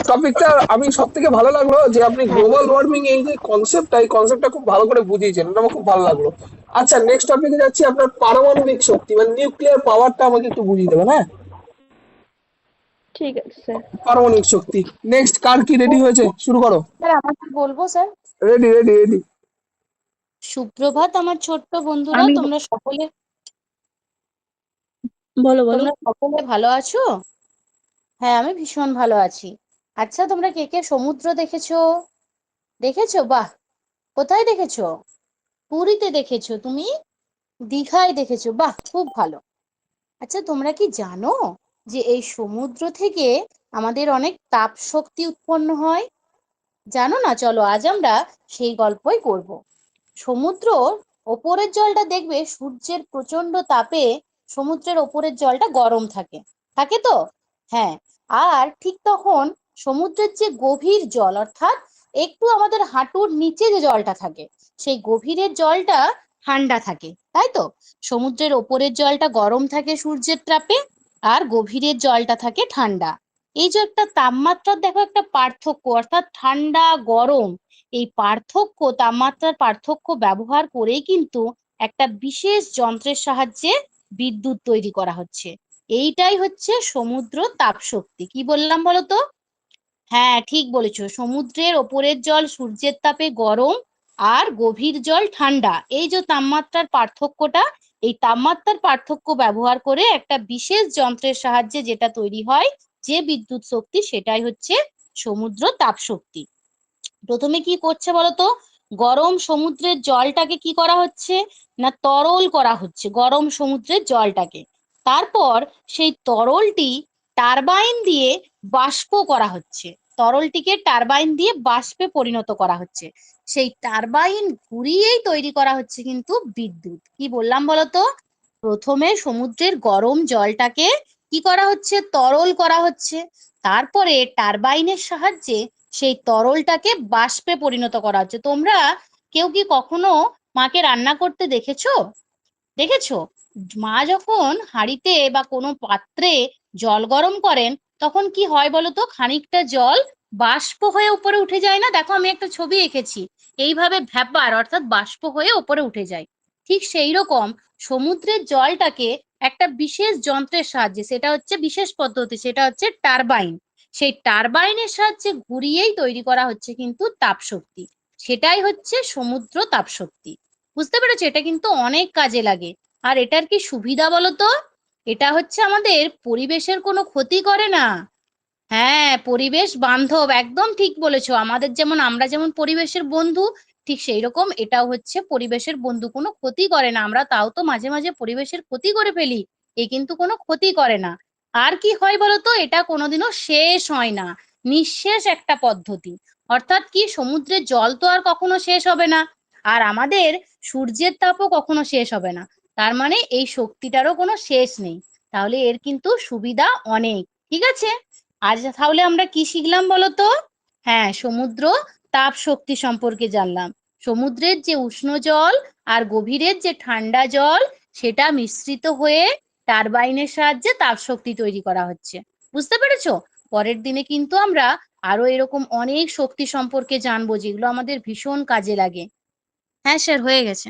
টপিকটা আমি সব থেকে ভালো লাগলো যে আপনি গ্লোবাল ওয়ার্মিং এই যে কনসেপ্টটা, এই কনসেপ্টটা খুব ভালো করে বুঝিয়েছেন, এটা আমার খুব ভালো লাগলো। আচ্ছা, নেক্সট টপিকে যাচ্ছি, আপনার পারমাণবিক শক্তি মানে নিউক্লিয়ার পাওয়ারটা আমাকে একটু বুঝিয়ে দেবেন, হ্যাঁ? ঠিক আছে স্যার। পারমাণবিক শক্তি। নেক্সট, কার কি রেডি হয়েছে, শুরু করো। স্যার আমার কি বলবো স্যার? Ready ready ready. সুপ্রভাত আমার ছোট্ট বন্ধুরা, আমি বলো বলো। তোমরা সকলে ভালো আছো? হ্যাঁ, আমি ভীষণ ভালো আছি। আচ্ছা, তোমরা কে কে সমুদ্র দেখেছো? দেখেছো? বাহ! কোথায় দেখেছো? পুরীতে দেখেছো তুমি? দীঘায় দেখেছো? বাহ, খুব ভালো। আচ্ছা, তোমরা কি জানো যে এই সমুদ্র থেকে আমাদের অনেক তাপ শক্তি উৎপন্ন হয়? জানো না? চলো আজ আমরা সেই গল্পই করব। সমুদ্র ওপরের জলটা দেখবে সূর্যের প্রচন্ড তাপে সমুদ্রের ওপরের জলটা গরম থাকে, থাকে তো? হ্যাঁ। আর ঠিক তখন সমুদ্রের যে গভীর জল, অর্থাৎ একটু আমাদের হাঁটুর নিচে যে জলটা থাকে, সেই গভীরের জলটা ঠান্ডা থাকে, তাই তো? সমুদ্রের ওপরের জলটা গরম থাকে সূর্যের তাপে, আর গভীরের জলটা থাকে ঠান্ডা। এই যে একটা তাপমাত্রার দেখো একটা পার্থক্য, অর্থাৎ ঠান্ডা গরম, এই পার্থক্য, তাপমাত্রার পার্থক্য ব্যবহার করেই কিন্তু একটা বিশেষ যন্ত্রের সাহায্যে বিদ্যুৎ তৈরি করা হচ্ছে। এইটাই হচ্ছে সমুদ্র তাপশক্তি। কি বললাম বলো তো? হ্যাঁ, ঠিক বলেছো। সমুদ্রের ওপরের জল সূর্যের তাপে গরম, আর গভীর জল ঠান্ডা। এই যে তাপমাত্রার পার্থক্যটা, এই তাপমাত্রার পার্থক্য ব্যবহার করে একটা বিশেষ যন্ত্রের সাহায্যে যেটা তৈরি হয়, যে বিদ্যুৎ শক্তি, সেটাই হচ্ছে সমুদ্র তাপশক্তি। প্রথমে কি করছে বলতো? গরম সমুদ্রের জলটাকে কি করা হচ্ছে না, তরল করা হচ্ছে গরম সমুদ্রের জলটাকে। তারপর সেই তরলটি টারবাইন দিয়ে বাষ্প করা হচ্ছে। তরলটিকে টারবাইন দিয়ে বাষ্পে পরিণত করা হচ্ছে। সেই টারবাইন ঘুরিয়েই তৈরি করা হচ্ছে কিন্তু বিদ্যুৎ। কি বললাম বলতো? প্রথমে সমুদ্রের গরম জলটাকে কি করা হচ্ছে, তরল করা হচ্ছে। তারপরে টারবাইনের সাহায্যে সেই তরলটাকে বাষ্পে পরিণত করা হচ্ছে। তোমরা কেউ কি কখনো মাকে রান্না করতে দেখেছো? দেখেছো? মা যখন হাঁড়িতে বা কোনো পাত্রে জল গরম করেন, তখন কি হয় বলো তো? খানিকটা জল বাষ্প হয়ে উপরে উঠে যায় না? দেখো, আমি একটা ছবি এঁকেছি। এইভাবে ভ্যাপার, অর্থাৎ বাষ্প হয়ে উপরে উঠে যায়। ঠিক সেই রকম সমুদ্রের জলটাকে একটা বিশেষ যন্ত্রের সাহায্যে, সেটা হচ্ছে বিশেষ পদ্ধতি, সেটা হচ্ছে টারবাইন, সেই টারবাইনের সাহায্যে ঘুরিয়েই তৈরি করা হচ্ছে কিন্তু তাপশক্তি। সেটাই হচ্ছে সমুদ্র তাপশক্তি। বুঝতে পেরেছো? এটা কিন্তু অনেক কাজে লাগে। আর এটার কি সুবিধা বলো তো? এটা হচ্ছে আমাদের পরিবেশের কোনো ক্ষতি করে না। হ্যাঁ, পরিবেশ বান্ধব, একদম ঠিক বলেছো। আমাদের যেমন, আমরা যেমন পরিবেশের বন্ধু, ঠিক সেই রকম এটাও হচ্ছে পরিবেশের বন্ধু, কোনো ক্ষতি করে না। আমরা তাও তো মাঝে মাঝে পরিবেশের ক্ষতি করে ফেলি, এ কিন্তু কোনো ক্ষতি করে না। আর কি হয় বলতো? এটা কোনোদিনও শেষ হয় না, নিঃশেষ একটা পদ্ধতি। অর্থাৎ কি, সমুদ্রের জল তো আর কখনো শেষ হবে না, আর আমাদের সূর্যের তাপও কখনো শেষ হবে না। তার মানে এই শক্তিটারও কোনো শেষ নেই। তাহলে এর কিন্তু সুবিধা অনেক। ঠিক আছে, আজ তাহলে আমরা কি শিখলাম বলো তো? হ্যাঁ, সমুদ্র তাপ শক্তি সম্পর্কে জানলাম। সমুদ্রের যে উষ্ণ জল আর গভীরের যে ঠান্ডা জল, সেটা মিশ্রিত হয়ে টারবাইনের সাহায্যে তাপ শক্তি তৈরি করা হচ্ছে। বুঝতে পেরেছো? পরের দিনে কিন্তু আমরা আরো এরকম অনেক শক্তি সম্পর্কে জানবো, যেগুলো আমাদের ভীষণ কাজে লাগে। হ্যাঁ স্যার, হয়ে গেছে।